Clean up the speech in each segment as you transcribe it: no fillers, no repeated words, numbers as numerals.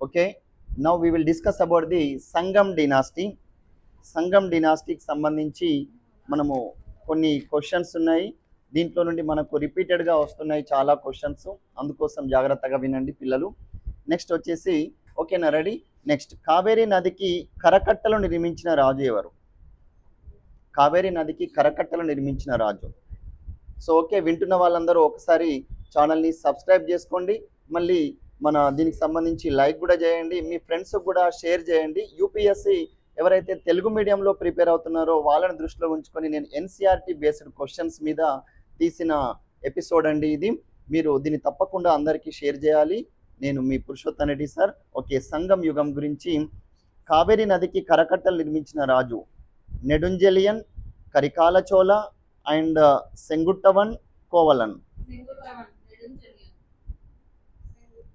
Okay, now we will discuss about the Sangam dynasty. Sangam డినాస్టీకి సంబంధించి మనము కొన్ని క్వశ్చన్స్ ఉన్నాయి. దీంట్లో నుండి మనకు రిపీటెడ్గా వస్తున్నాయి చాలా క్వశ్చన్స్, అందుకోసం జాగ్రత్తగా వినండి పిల్లలు. నెక్స్ట్ వచ్చేసి, ఓకేనా, రెడీ? నెక్స్ట్, కావేరీ నదికి కరకట్టలు నిర్మించిన రాజు ఎవరు? కావేరీ నదికి కరకట్టలు నిర్మించిన రాజు. సో ఓకే, వింటున్న వాళ్ళందరూ ఒకసారి ఛానల్ని సబ్స్క్రైబ్ చేసుకోండి. మళ్ళీ మన దీనికి సంబంధించి లైక్ కూడా చేయండి, మీ ఫ్రెండ్స్కి కూడా షేర్ చేయండి. యూపీఎస్సి ఎవరైతే తెలుగు మీడియంలో ప్రిపేర్ అవుతున్నారో వాళ్ళని దృష్టిలో ఉంచుకొని నేను ఎన్సీఆర్టీ బేస్డ్ క్వశ్చన్స్ మీద తీసిన ఎపిసోడ్ అండి ఇది. మీరు దీన్ని తప్పకుండా అందరికీ షేర్ చేయాలి. నేను మీ పురుషోత్తం రెడ్డి సార్. ఓకే, సంగం యుగం గురించి. కావేరీ నదికి కరకట్టలు నిర్మించిన రాజు నెడుంజలియన్, కరికాల చోళ అండ్ సెంగుట్టవన్ కోవలన్.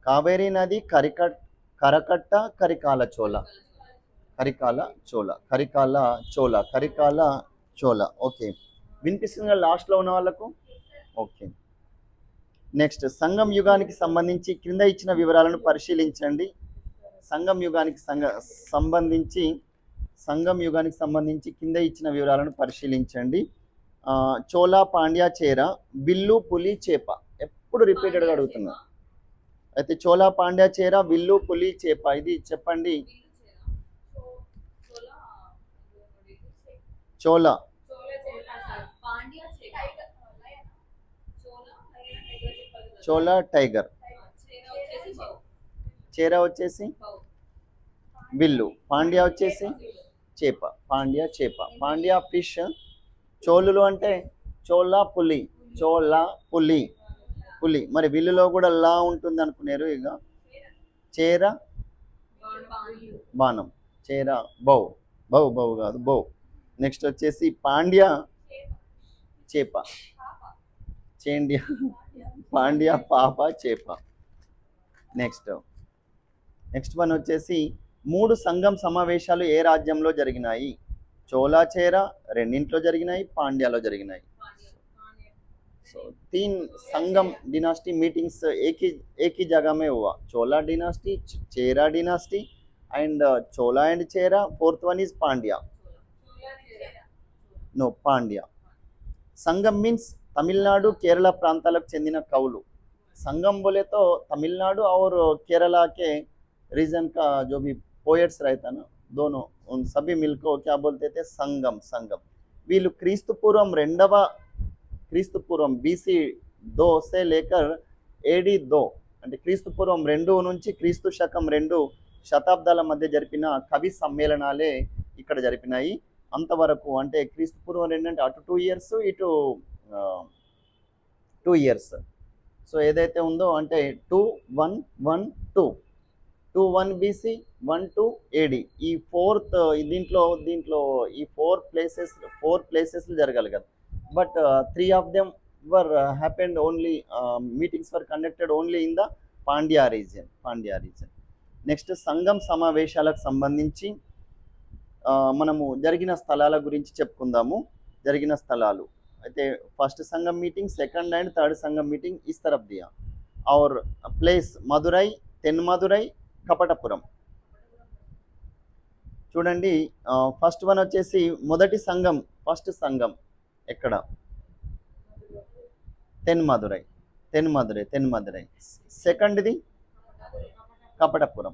కావేరీ నది కరకట్ట కరికాల చోళ. ఓకే, వినిపిస్తుంది లాస్ట్లో ఉన్న వాళ్ళకు? ఓకే. నెక్స్ట్, సంగం యుగానికి సంబంధించి క్రింద ఇచ్చిన వివరాలను పరిశీలించండి. సంగం యుగానికి సంబంధించి కింద ఇచ్చిన వివరాలను పరిశీలించండి. చోళ, పాండ్య, చేర, విల్లు, పులి, చేప. ఎప్పుడు రిపీటెడ్గా అడుగుతున్నా. అయితే చోళ, పాండ్య, చేర, విల్లు, పులి, చేప, ఇది చెప్పండి. చోళ, టైగర్, చేర వచ్చేసి విల్లు, పాండ్య వచ్చేసి చేప. పాండ్య ఫిష్, చోళులు అంటే చోళ పులి. మరి విల్లులో కూడా లా ఉంటుంది అనుకున్నారు. ఇక చేర బాణం, చేర బౌ కాదు బౌ. నెక్స్ట్ వచ్చేసి పాండ్య చేప, పాండ్య పాప చేప. నెక్స్ట్ వన్ వచ్చేసి, 3 సంఘం సమావేశాలు ఏ రాజ్యంలో జరిగినాయి? చోళ, చేర రెండింట్లో జరిగినాయి, పాండ్యాలో జరిగినాయి. సో 3 संगम डिनास्टी मीटिंग्स एक ही जगह में हुआ. Chola dynasty, Chera dynasty and Chola and Chera. 4th one is Pandya. No, Pandya. Sangam means Tamil Nadu Kerala प्रांताలకు చెందిన కవులు. संगम बोले तो तमिलनाडु और केरला के रीजन का जो भी पोएट्स रहता ना, दोनों उन सभी मिलकर क्या बोलते थे? संगम. వీళ్ళు క్రీస్తుపూర్వం బీసీ 2 से लेकर ఏడి 2 అంటే క్రీస్తుపూర్వం 2 నుంచి క్రీస్తు శకం 2 శతాబ్దాల మధ్య జరిపిన కవి సమ్మేళనాలే ఇక్కడ జరిపినాయి. అంతవరకు అంటే క్రీస్తుపూర్వం 2 అంటే అటు 2 years ఇటు 2 years. సో ఏదైతే ఉందో అంటే 2112 BC 12 AD ఈ 4th దీంట్లో ఈ 4 ప్లేసెస్ జరగాలి కదా. But 3 of them were happened only, meetings were conducted only in the Pandya region. Next, Sangam సమావేశాలకు సంబంధించి మనము జరిగిన స్థలాల గురించి చెప్పుకుందాము. జరిగిన స్థలాలు అయితే first Sangam meeting, second and third Sangam meeting is तरफ दिया. और ప్లేస్ మదురై, తెన్మదురై, కపటపురం. చూడండి, ఫస్ట్ వన్ వచ్చేసి ఫస్ట్ సంఘం ఎక్కడ? తెన్మదురై. సెకండ్ది కపటపురం.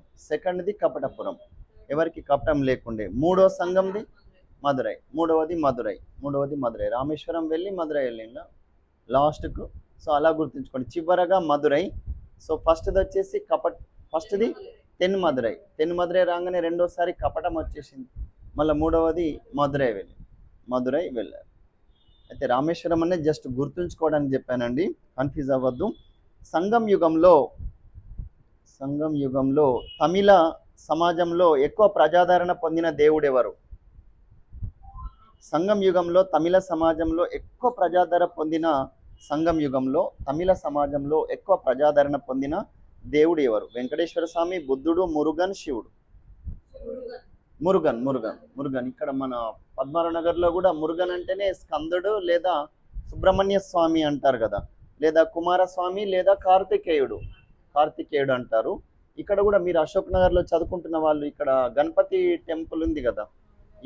ఎవరికి కపటం లేకుండే. మూడో సంఘంది మదురై. మూడవది మదురై. రామేశ్వరం వెళ్ళి మదురై వెళ్ళిందా లాస్ట్కు. సో అలా గుర్తుంచుకోండి. చివరగా మదురై. సో ఫస్ట్ది వచ్చేసి ఫస్ట్ది తెన్మదురై రాగానే రెండోసారి కపటం వచ్చేసింది. మళ్ళీ మూడవది మదురై వెళ్ళారు. అయితే రామేశ్వరం అనేది జస్ట్ గుర్తుంచుకోవడానికి చెప్పానండి, కన్ఫ్యూజ్ అవ్వద్దు. సంగం యుగంలో తమిళ సమాజంలో ఎక్కువ ప్రజాదరణ పొందిన దేవుడు ఎవరు? సంగం యుగంలో తమిళ సమాజంలో ఎక్కువ ప్రజాదరణ పొందిన దేవుడు ఎవరు? వెంకటేశ్వర స్వామి, బుద్ధుడు, మురుగన్, శివుడు. మురుగన్. ఇక్కడ మన పద్మారావు నగర్లో కూడా మురుగన్ అంటేనే స్కందుడు లేదా సుబ్రహ్మణ్య స్వామి అంటారు కదా, లేదా కుమారస్వామి లేదా కార్తికేయుడు అంటారు. ఇక్కడ కూడా మీరు అశోక్ నగర్లో చదువుకుంటున్న వాళ్ళు ఇక్కడ గణపతి టెంపుల్ ఉంది కదా,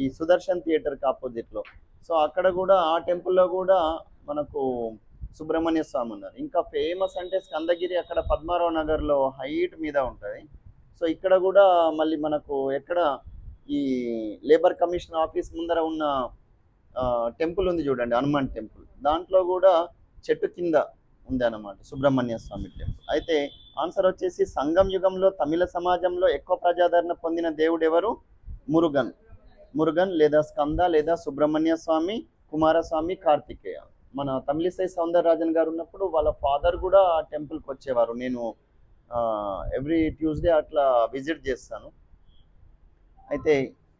ఈ సుదర్శన్ థియేటర్కి ఆపోజిట్లో. సో అక్కడ కూడా ఆ టెంపుల్లో కూడా మనకు సుబ్రహ్మణ్య స్వామి ఉన్నారు. ఇంకా ఫేమస్ అంటే స్కందగిరి అక్కడ పద్మారావు నగర్లో హైట్ మీద ఉంటుంది. సో ఇక్కడ కూడా మళ్ళీ మనకు ఎక్కడ ఈ లేబర్ కమిషన్ ఆఫీస్ ముందర ఉన్న టెంపుల్ ఉంది చూడండి, హనుమాన్ టెంపుల్, దాంట్లో కూడా చెట్టు కింద ఉంది అన్నమాట సుబ్రహ్మణ్య స్వామి టెంపుల్. అయితే ఆన్సర్ వచ్చేసి సంగం యుగంలో తమిళ సమాజంలో ఎక్కువ ప్రజాదరణ పొందిన దేవుడు ఎవరు? మురుగన్. మురుగన్ లేదా స్కంద లేదా సుబ్రహ్మణ్య స్వామి, కుమారస్వామి, కార్తికేయ. మన తమిళిసై సౌందరరాజన్ గారు ఉన్నప్పుడు వాళ్ళ ఫాదర్ కూడా ఆ టెంపుల్కి వచ్చేవారు. నేను ఎవ్రీ ట్యూస్డే అట్లా విజిట్ చేస్తాను. అయితే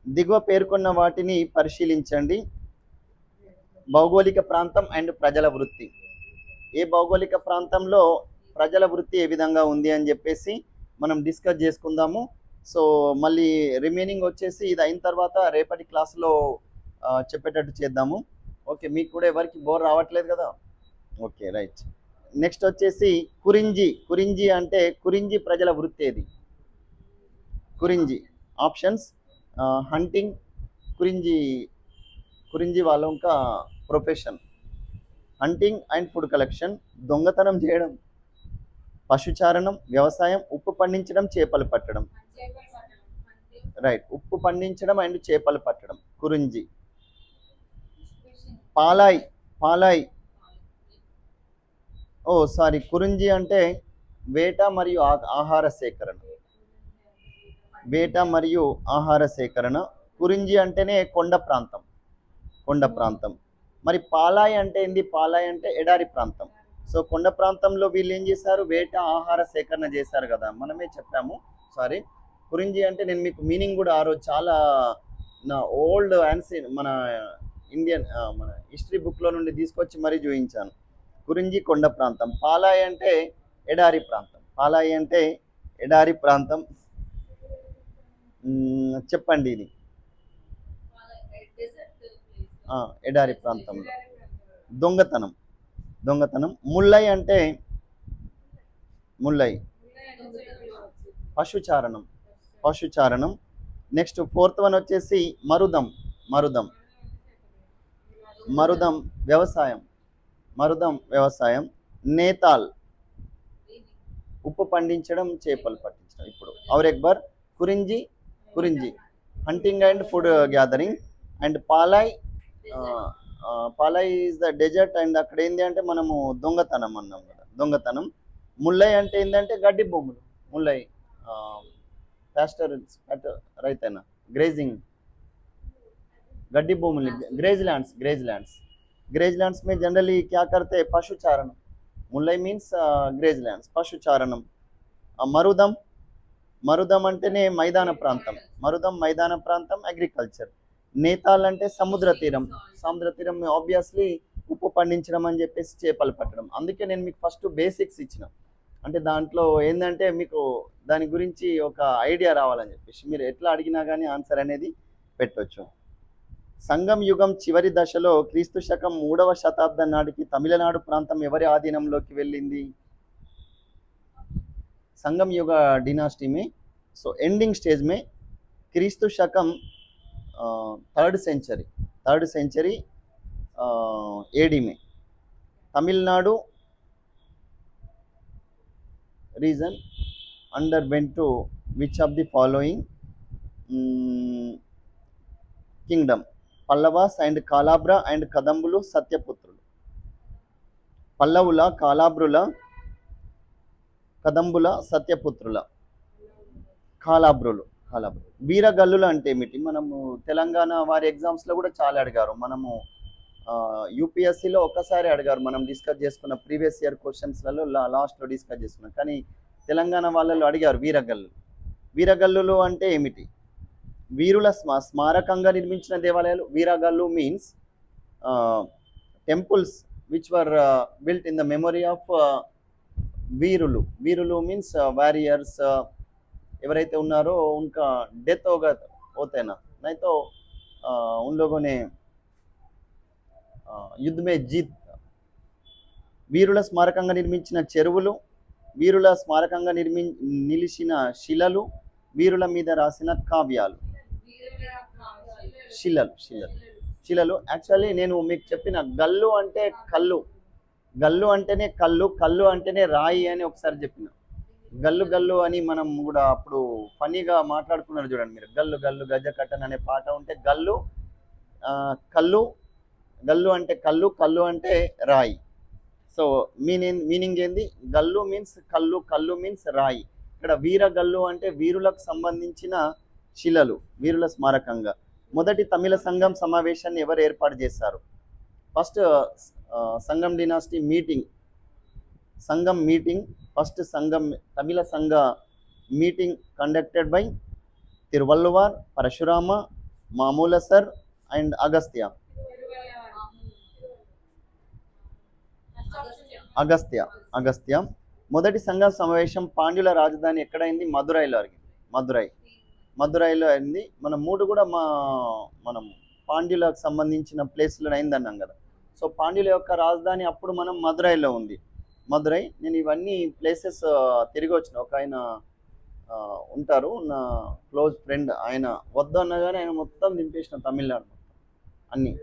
దిగువ పేర్కొన్న వాటిని పరిశీలించండి. భౌగోళిక ప్రాంతం అండ్ ప్రజల వృత్తి. ఏ భౌగోళిక ప్రాంతంలో ప్రజల వృత్తి ఏ విధంగా ఉంది అని చెప్పేసి మనం డిస్కస్ చేసుకుందాము. సో మళ్ళీ రిమైనింగ్ వచ్చేసి ఇది అయిన తర్వాత రేపటి క్లాస్లో చెప్పేటట్టు చేద్దాము. ఓకే, మీకు కూడా ఎవరికి బోర్ రావట్లేదు కదా? Okay, right. నెక్స్ట్ వచ్చేసి కురింజి. కురింజి అంటే కురింజి ప్రజల వృత్తి ఏది? కురింజి ఆప్షన్స్: హంటింగ్, కురింజి కురింజి వాళ్ళ ఇంకా profession hunting and food collection, దొంగతనం చేయడం, పశుచారణం, వ్యవసాయం, ఉప్పు పండించడం, చేపలు పట్టడం. రైట్, ఉప్పు పండించడం అండ్ చేపలు పట్టడం కురింజి. పాలాయ్. పాలాయ్ సారీ, కురింజి అంటే వేట మరియు ఆహార సేకరణ. వేట మరియు ఆహార సేకరణ. కురింజి అంటేనే కొండ ప్రాంతం. కొండ ప్రాంతం. మరి పాలాయ్ అంటే ఏంది? పాలాయ్ అంటే ఎడారి ప్రాంతం. సో కొండ ప్రాంతంలో వీళ్ళు ఏం చేశారు? వేట ఆహార సేకరణ చేశారు కదా, మనమే చెప్పాము. సారీ, కురింజి అంటే నేను మీకు మీనింగ్ కూడా ఆ రోజు చాలా నా ఓల్డ్ యాన్సీ మన ఇండియన్ మన హిస్టరీ బుక్లో నుండి తీసుకొచ్చి మరీ చూపించాను. కురింజి కొండ ప్రాంతం. పాలాయ్ అంటే ఎడారి ప్రాంతం. పాలాయ్ అంటే ఎడారి ప్రాంతం. చెప్పండి ఇది. ఎడారి ప్రాంతంలో దొంగతనం. దొంగతనం. ముల్లై అంటే ముల్లై పశుచారణం. పశుచారణం. నెక్స్ట్ ఫోర్త్ వన్ వచ్చేసి మరుదం. మరుదం. మరుదం వ్యవసాయం. మరుదం వ్యవసాయం. నేతాల్ ఉప్పు పండించడం, చేపలు పట్టించడం. ఇప్పుడు ఔర్ ఎక్బర్ Kurinji. Kurinji hunting and food gathering. And Palai. Palai is the desert and అక్కడ ఏంటి అంటే మనము దొంగతనం అన్నాం కదా, దొంగతనం. ముల్లై అంటే ఏంటంటే గడ్డి భూములు. ముల్లై ప్యాస్టర్ రైతేనా గ్రేజింగ్ गड्डी भूमि graze lands. Graze lands. Graze lands में जनरली क्या करते हैं? पशुचारण. मुल्लई मीन्स ग्रेज लैंड्स, पशुचारणम. मरुदम. मरुदम अंटेने मैदान प्रांతం. मरुदम मैदान प्रांతం, అగ్రికల్చర్. నేతాల్ అంటే సముద్ర తీరం. సముద్ర తీరం ఆబ్వియస్లీ ఉప్పు పండించడం అని చెప్పేసి చేపలు పట్టడం. అందుకే నేను మీకు ఫస్ట్ బేసిక్స్ ఇచ్చిన, అంటే దాంట్లో ఏంటంటే మీకు దాని గురించి ఒక ఐడియా రావాలని చెప్పేసి మీరు ఎట్లా అడిగినా కానీ ఆన్సర్ అనేది పెట్టవచ్చు. సంగం యుగం చివరి దశలో క్రీస్తు శకం 3వ శతాబ్దం నాటికి తమిళనాడు ప్రాంతం ఎవరి ఆధీనంలోకి వెళ్ళింది? संगम युग डिनास्टी में, सो एंडिंग स्टेज में क्रीस्तु शकम 3rd सेंचुरी एडी में Tamil Nadu region underwent to which of the following kingdom? Pallavas and Kalabhra and कदंबुलु सत्यपुत्रुलु. पल्लवुला, कालाब्रुला, కదంబుల, సత్యపుత్రుల, కాలాబ్రులు. వీరగల్లులు అంటే ఏమిటి? మనము తెలంగాణ వారి ఎగ్జామ్స్లో కూడా చాలా అడిగారు. మనము యూపీఎస్సీలో ఒక్కసారి అడిగారు, మనం డిస్కస్ చేసుకున్న ప్రీవియస్ ఇయర్ క్వశ్చన్స్లలో లాస్ట్లో డిస్కస్ చేసుకున్నాం. కానీ తెలంగాణ వాళ్ళలో అడిగారు వీరగల్లు. వీరగల్లులు అంటే ఏమిటి? వీరుల స్మారకంగా నిర్మించిన దేవాలయాలు. వీరగల్లు means temples which were built in the memory of वीरुलु. वीरुलु मीन्स वॉरियर्स एवరైతే ఉన్నారో उनका डेथ होते ना, नहीं तो उन लोगों ने युद्ध में जीत. వీరుల స్మారకంగా నిర్మించిన చెరువులు, వీరుల స్మారకంగా నిలిచిన శిలలు, వీరుల మీద రాసిన కావ్యాలు. శిలలు యాక్చువల్లీ నేను మీకు చెప్పిన గల్లు అంటే కళ్ళు, గల్లు అంటేనే కళ్ళు, కళ్ళు అంటేనే రాయి అని ఒకసారి చెప్పిన. గల్లు గల్లు అని మనం కూడా అప్పుడు ఫనీగా మాట్లాడుకున్నారు చూడండి మీరు. గల్లు గల్లు గజ కట్టన్ అనే పాట ఉంటే గల్లు కళ్ళు, గల్లు అంటే కళ్ళు, కళ్ళు అంటే రాయి. సో మీనింగ్ ఏంది? గల్లు మీన్స్ కళ్ళు, కళ్ళు మీన్స్ రాయి. ఇక్కడ వీర గల్లు అంటే వీరులకు సంబంధించిన శిలలు, వీరుల స్మారకంగా. మొదటి తమిళ సంఘం సమావేశాన్ని ఎవరు ఏర్పాటు చేశారు? First Sangam dynasty meeting, Sangam meeting, first Sangam తమిళ సంఘ meeting conducted by Thiruvalluvar, Parashurama, మామూలసర్ అండ్ అగస్త్య. అగస్త్య. మొదటి సంఘ సమావేశం పాండ్యుల రాజధాని ఎక్కడైంది? మదురైలో అడిగింది. మదురైలో అయింది. మనం మూడు కూడా మనం పాండ్యులకు సంబంధించిన ప్లేస్లో అయిందన్నాం కదా. సో పాండ్యుల యొక్క రాజధాని అప్పుడు మనం మదురైలో ఉంది. మదురై. నేను ఇవన్నీ ప్లేసెస్ తిరిగి వచ్చిన. ఒక ఆయన ఉంటారు, నా క్లోజ్ ఫ్రెండ్, ఆయన వద్దు అన్నగానే ఆయన మొత్తం దింపేసిన తమిళనాడు మొత్తం అన్నీ.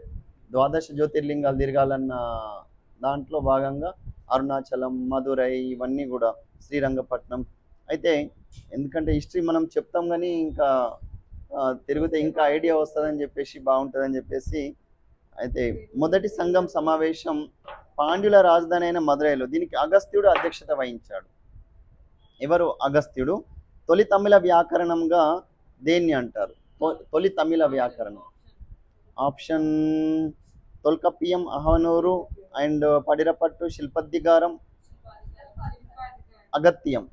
ద్వాదశ జ్యోతిర్లింగాలు తిరగాలన్న దాంట్లో భాగంగా అరుణాచలం, మదురై, ఇవన్నీ కూడా, శ్రీరంగపట్నం. అయితే ఎందుకంటే హిస్టరీ మనం చెప్తాం కానీ ఇంకా తిరిగితే ఇంకా ఐడియా వస్తుందని చెప్పేసి, బాగుంటుందని చెప్పేసి. అయితే మొదటి సంఘం సమావేశం పాండ్యుల రాజధాని అయిన మదురైలో. దీనికి అగస్త్యుడు అధ్యక్షత వహించాడు. ఎవరు? అగస్త్యుడు. తొలి తమిళ వ్యాకరణంగా దేన్ని అంటారు? తొలి తమిళ వ్యాకరణం. Option Tolkappiyam, Ahananuru and Padirruppattu, Silappatikaram, Agattiyam.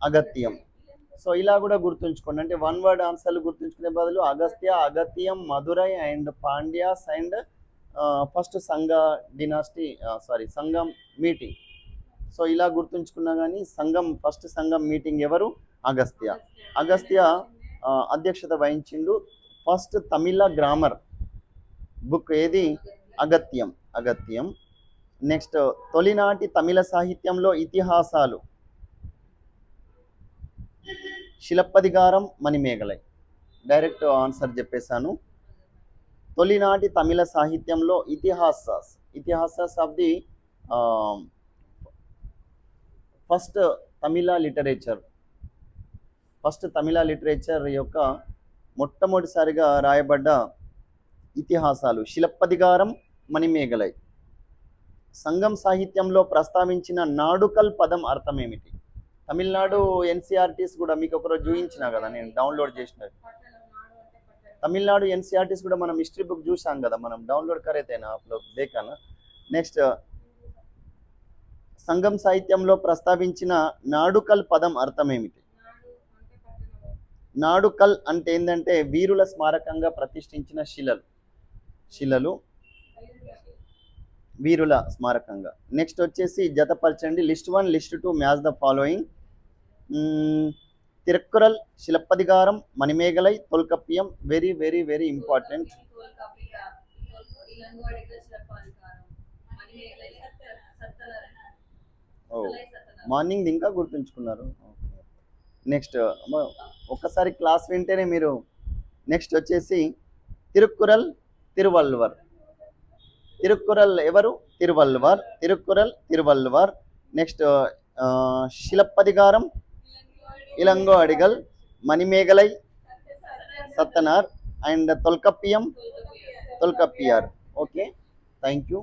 Agattiyam. So ఇలా కూడా గుర్తుంచుకోండి. అంటే వన్ వర్డ్ ఆన్సర్లు గుర్తుంచుకునే బదులు Agastya, Agattiyam, Madurai and Pandyas and first Sangha dynasty Sangam meeting. So ఇలా గుర్తుంచుకున్నా కానీ ఫస్ట్ సంఘం మీటింగ్ ఎవరు? అగస్త్య అధ్యక్షత వహించిండు. ఫస్ట్ తమిళ గ్రామర్ బుక్ ఏది? అగత్యం. నెక్స్ట్ తొలినాటి తమిళ సాహిత్యంలో ఇతిహాసాలు. శిలప్పదిగారం, మణిమేగలై. డైరెక్ట్ ఆన్సర్ చెప్పేశాను. తొలినాటి తమిళ సాహిత్యంలో ఇతిహాసాస్ of the first Tamil literature యొక్క మొట్టమొదటిసారిగా రాయబడ్డ ఇతిహాసాలు శిలప్పదిగారం, మణిమేగలై. సంఘం సాహిత్యంలో ప్రస్తావించిన నాడుకల్ పదం అర్థం ఏమిటి? తమిళనాడు ఎన్సీఆర్టీస్ కూడా మీకు ఒకరోజు చూపించిన కదా, నేను డౌన్లోడ్ చేసిన తమిళనాడు ఎన్సీఆర్టీస్ కూడా మనం హిస్టరీ బుక్ చూసాం కదా, మనం డౌన్లోడ్ కరైతేనా అప్లోడ్ దేకానా. నెక్స్ట్ సంఘం సాహిత్యంలో ప్రస్తావించిన నాడుకల్ పదం అర్థం ఏమిటి? నాడుకల్ అంటే ఏంటంటే వీరుల స్మారకంగా ప్రతిష్ఠించిన శిలలు వీరుల స్మారకంగా. నెక్స్ట్ వచ్చేసి జతపరచండి. List 1, list 2 match the following. Tirukkural, Silappatikaram, Manimekalai, Tolkappiyam. Very very very important. Morning ఇంకా గుర్తుంచుకున్నారు. నెక్స్ట్ ఒక్కసారి క్లాస్ వింటేనే మీరు. నెక్స్ట్ వచ్చేసి తిరుక్కురల్, తిరుక్కురల్ ఎవరు? Thiruvalluvar. Next Silappatikaram, Ilango Adigal, Manimekalai, Sattanar and Tolkappiyar. Okay, thank you.